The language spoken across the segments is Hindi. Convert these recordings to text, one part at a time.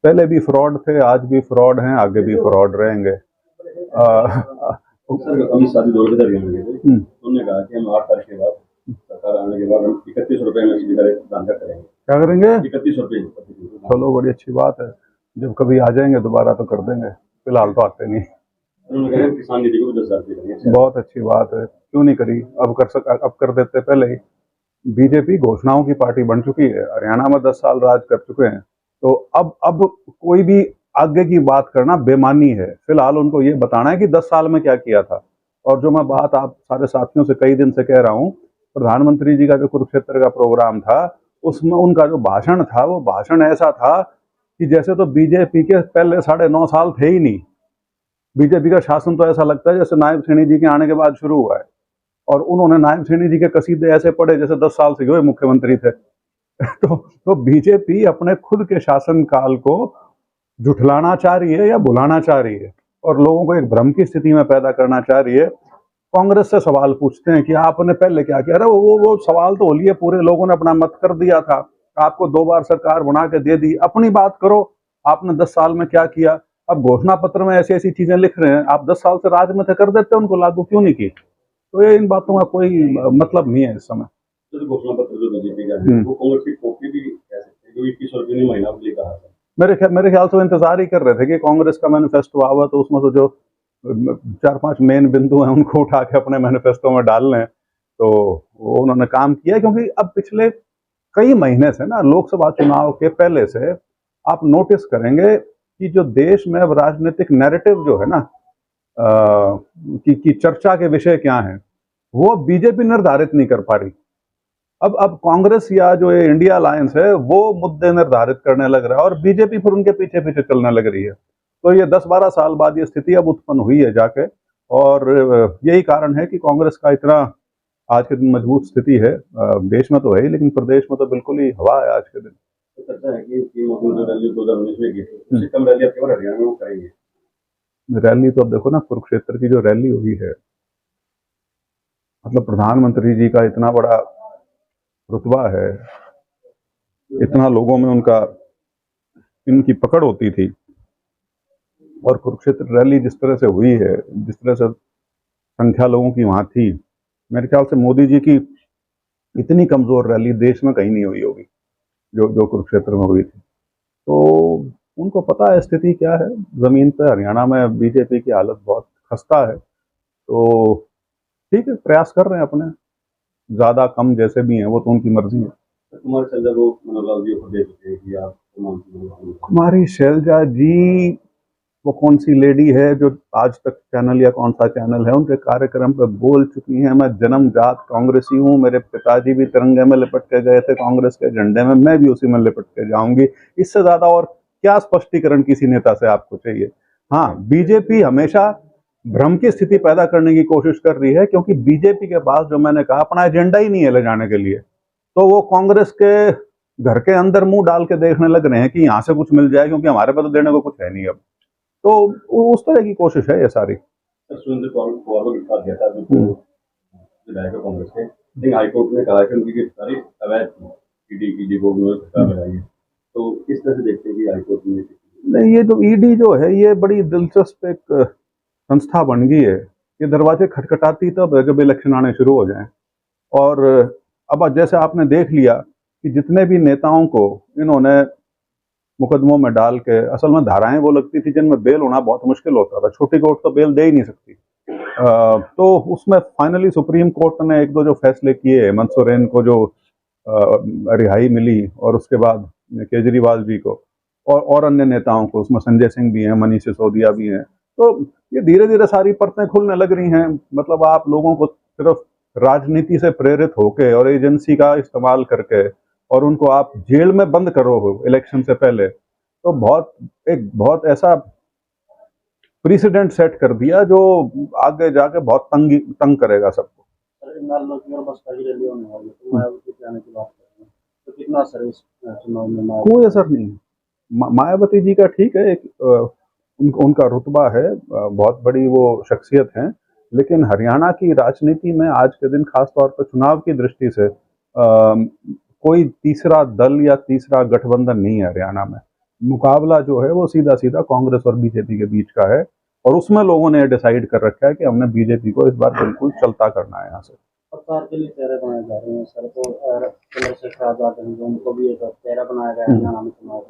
पहले भी फ्रॉड थे, आज भी फ्रॉड हैं, आगे भी फ्रॉड रहेंगे। सर अभी शादी दौर के दरमियान गए थे, उन्होंने कहा कि हम 8 तारीख के बाद सरकार आने के बाद हम 31 रुपए में धंधा करेंगे। क्या करेंगे? 31 रुपए। चलो बड़ी अच्छी बात है, जब कभी आ जाएंगे दोबारा तो कर देंगे, फिलहाल तो आते नहीं। उन्होंने कहा किसान निधि को भी 10,000 रुपये। बहुत अच्छी बात है, क्यों नहीं करी, अब कर देते पहले ही। बीजेपी घोषणाओं की पार्टी बन चुकी है, हरियाणा में 10 साल राज कर चुके हैं, तो अब कोई भी आगे की बात करना बेमानी है। फिलहाल उनको ये बताना है कि 10 साल में क्या किया था। और जो मैं बात आप सारे साथियों से कई दिन से कह रहा हूँ, प्रधानमंत्री जी का जो कुरुक्षेत्र का प्रोग्राम था, उसमें उनका जो भाषण था, वो भाषण ऐसा था कि जैसे तो बीजेपी के पहले 9.5 साल थे ही नहीं। बीजेपी का शासन तो ऐसा लगता है जैसे नायब सैनी जी के आने के बाद शुरू हुआ है, और उन्होंने नायब सैनी जी के कसीदे ऐसे पढ़े जैसे 10 साल से हुए मुख्यमंत्री थे। तो बीजेपी अपने खुद के शासन काल को जुठलाना चाह रही है या भुलाना चाह रही है, और लोगों को एक भ्रम की स्थिति में पैदा करना चाह रही है। कांग्रेस से सवाल पूछते हैं कि आपने पहले क्या किया। अरे वो सवाल तो होलिए, पूरे लोगों ने अपना मत कर दिया था, आपको 2 बार सरकार बना के दे दी, अपनी बात करो, आपने 10 साल में क्या किया। अब घोषणा पत्र में ऐसी ऐसी चीजें लिख रहे हैं, आप 10 साल से राज में थे, कर देते, उनको लागू क्यों नहीं की। तो ये इन बातों का कोई मतलब नहीं है इस समय। तो घोषणा पत्र जो बीजेपी का है वो कांग्रेस की कॉपी भी कह सकते हैं, क्योंकि 21 रुपये ने महीना भी कहा था। मेरे ख्याल से वो इंतजार ही कर रहे थे कि कांग्रेस का मैनिफेस्टो आवा, तो उसमें तो जो 4-5 मेन बिंदु हैं उनको उठा के अपने मैनिफेस्टो में डाल लें। तो वो उन्होंने काम किया, क्योंकि अब पिछले कई महीने से ना, लोकसभा चुनाव के पहले से आप नोटिस करेंगे कि जो देश में अब राजनीतिक नैरेटिव जो है ना, कि चर्चा के विषय क्या हैं, वो बीजेपी निर्धारित नहीं कर पा रही। अब कांग्रेस या जो ये इंडिया अलायंस है वो मुद्दे निर्धारित करने लग रहा है, और बीजेपी फिर उनके पीछे पीछे चलने लग रही है। तो ये 10-12 साल बाद ये स्थिति अब उत्पन्न हुई है जाके, और यही कारण है कि कांग्रेस का इतना आज के दिन मजबूत स्थिति है। देश में तो है ही, लेकिन प्रदेश में तो बिल्कुल ही हवा है आज के दिन। तो चर्चा है कि रैली 2019 में की थी, उससे कम रैली आपके हरियाणा में वो करेंगे। रैली तो अब देखो ना, कुरुक्षेत्र की जो रैली हुई है, मतलब प्रधानमंत्री जी का इतना बड़ा रुतबा है, इतना लोगों में इनकी पकड़ होती थी, और कुरुक्षेत्र रैली जिस तरह से हुई है, जिस तरह से संख्या लोगों की वहां थी, मेरे ख्याल से मोदी जी की इतनी कमजोर रैली देश में कहीं नहीं हुई होगी जो कुरुक्षेत्र में हुई थी। तो उनको पता है स्थिति क्या है जमीन पर। हरियाणा में बीजेपी की हालत बहुत खस्ता है, तो ठीक है, प्रयास कर रहे हैं अपने, ज्यादा कम जैसे भी हैं वो तो उनकी मर्जी है। कुमारी शैलजा को मनोहर जी को दे चुके हैं कि आप कुमारी शैलजा जी, वो कौन सी लेडी है जो आज तक चैनल या कौन सा चैनल है उनके कार्यक्रम पे बोल चुकी हैं, मैं जन्मजात कांग्रेसी हूँ, मेरे पिताजी भी तिरंगे में लिपट के गए थे कांग्रेस के झंडे में, मैं भी उसी में लिपट के जाऊंगी। इससे ज्यादा और क्या स्पष्टीकरण किसी नेता से आपको चाहिए। हाँ, बीजेपी हमेशा भ्रम की स्थिति पैदा करने की कोशिश कर रही है, क्योंकि बीजेपी के पास, जो मैंने कहा, अपना एजेंडा ही नहीं है ले जाने के लिए। तो वो कांग्रेस के घर के अंदर मुंह डाल के देखने लग रहे हैं कि यहाँ से कुछ मिल जाए, क्योंकि हमारे पास तो देने को कुछ है नहीं अब। तो उस तरह की कोशिश है ये सारी। सुरेंद्र पवार को गिरफ्तार किया था विधायक कांग्रेस के, लेकिन हाईकोर्ट ने कहा कि उनकी गिरफ्तारी अवैध थी, ईडी की जो सरकार लगाई है। तो किस तरह से देखते हैं कि हाईकोर्ट में नहीं, ये जो ईडी जो है, ये बड़ी दिलचस्प एक संस्था बन गई है। ये दरवाजे खटखटाती तब जब इलेक्शन आने शुरू हो जाए। और अब जैसे आपने देख लिया कि जितने भी नेताओं को इन्होंने मुकदमों में डाल के, असल में धाराएं वो लगती थी जिनमें बेल होना बहुत मुश्किल होता था, छोटी कोर्ट तो बेल दे ही नहीं सकती। तो उसमें फाइनली सुप्रीम कोर्ट ने 1-2 जो फैसले किए, हेमंत सोरेन को जो रिहाई मिली, और उसके बाद केजरीवाल जी को और अन्य नेताओं को, उसमें संजय सिंह भी हैं, मनीष सिसोदिया भी हैं। तो ये धीरे धीरे सारी परतें खुलने लग रही हैं। मतलब आप लोगों को सिर्फ राजनीति से प्रेरित होके और एजेंसी का इस्तेमाल करके और उनको आप जेल में बंद करो हो इलेक्शन से पहले, तो बहुत ऐसा प्रेसिडेंट सेट कर दिया जो आगे जाके बहुत तंग करेगा सबको। कोई असर नहीं। मायावती जी का ठीक है, उनका रुतबा है, बहुत बड़ी वो शख्सियत है, लेकिन हरियाणा की राजनीति में आज के दिन खासतौर पर चुनाव की दृष्टि से कोई तीसरा दल या तीसरा गठबंधन नहीं है हरियाणा में। मुकाबला जो है वो सीधा सीधा कांग्रेस और बीजेपी के बीच का है, और उसमें लोगों ने डिसाइड कर रखा है कि हमने बीजेपी को इस बार बिल्कुल चलता करना है यहाँ से। सरकार के लिए चेहरे बनाए जा रहे हैं सर, तो चंद्रशेखर आजाद हैं, जो उनको भी एक चेहरा बनाया गया है हरियाणा में चुनाव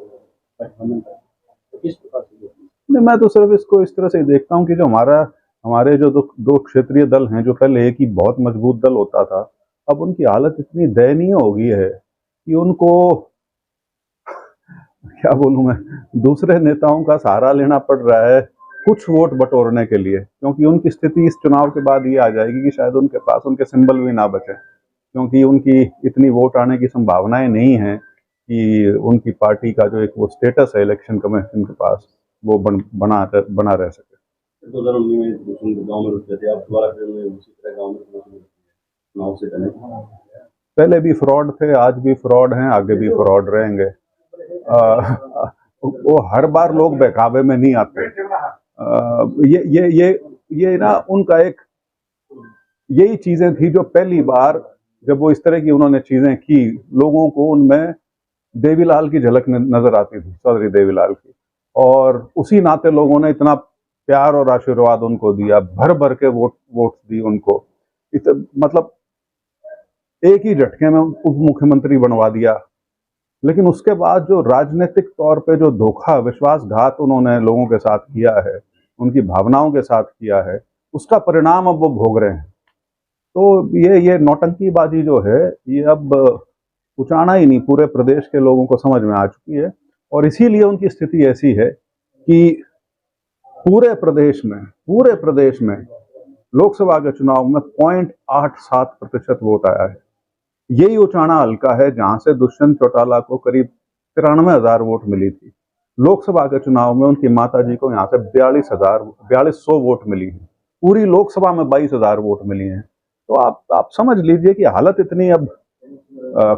गठबंधन का, तो किस प्रकार से देखते हैं? नहीं, मैं तो सिर्फ इसको इस तरह से देखता हूँ कि जो हमारे जो दो क्षेत्रीय दल हैं, जो पहले एक ही बहुत मजबूत दल होता था, अब उनकी हालत इतनी दयनीय हो गई है कि उनको क्या बोलूं मैं, दूसरे नेताओं का सहारा लेना पड़ रहा है कुछ वोट बटोरने के लिए, क्योंकि उनकी स्थिति इस चुनाव के बाद ये आ जाएगी कि शायद उनके पास उनके सिंबल भी ना बचे, क्योंकि उनकी इतनी वोट आने की संभावनाएं नहीं है कि उनकी पार्टी का जो एक वो स्टेटस है इलेक्शन कमीशन के पास, वो बना रह सके। 2019 में गाँव में रुकते थे, आप दोबारा फिर उसी तरह गाँव में चुनाव से पहले भी फ्रॉड थे, आज भी फ्रॉड हैं, आगे भी फ्रॉड रहेंगे। वो हर बार लोग बहकावे में नहीं आते। ये ना उनका एक यही चीजें थी जो पहली बार जब वो इस तरह की उन्होंने चीजें की, लोगों को उनमें देवीलाल की झलक नजर आती थी, चौधरी देवीलाल की, और उसी नाते लोगों ने इतना प्यार और आशीर्वाद उनको दिया, भर भर के वोट दी उनको, मतलब एक ही झटके में उप मुख्यमंत्री बनवा दिया। लेकिन उसके बाद जो राजनीतिक तौर पे जो धोखा, विश्वासघात उन्होंने लोगों के साथ किया है, उनकी भावनाओं के साथ किया है, उसका परिणाम अब वो भोग रहे हैं। तो ये नौटंकीबाजी जो है, ये अब कुचाना ही नहीं, पूरे प्रदेश के लोगों को समझ में आ चुकी है, और इसीलिए उनकी स्थिति ऐसी है कि पूरे प्रदेश में लोकसभा के चुनाव में 0.87% वोट आया है। यही उचाना हल्का है जहां से दुष्यंत चौटाला को करीब 93,000 वोट मिली थी। लोकसभा के चुनाव में उनकी माताजी को यहाँ से 4200 वोट मिली है। पूरी लोकसभा में 22,000 वोट मिली हैं। तो आप समझ लीजिए कि हालत इतनी अब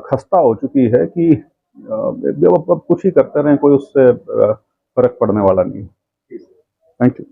खस्ता हो चुकी है कि अब कुछ ही करते रहें, कोई उससे फर्क पड़ने वाला नहीं है। Thank you.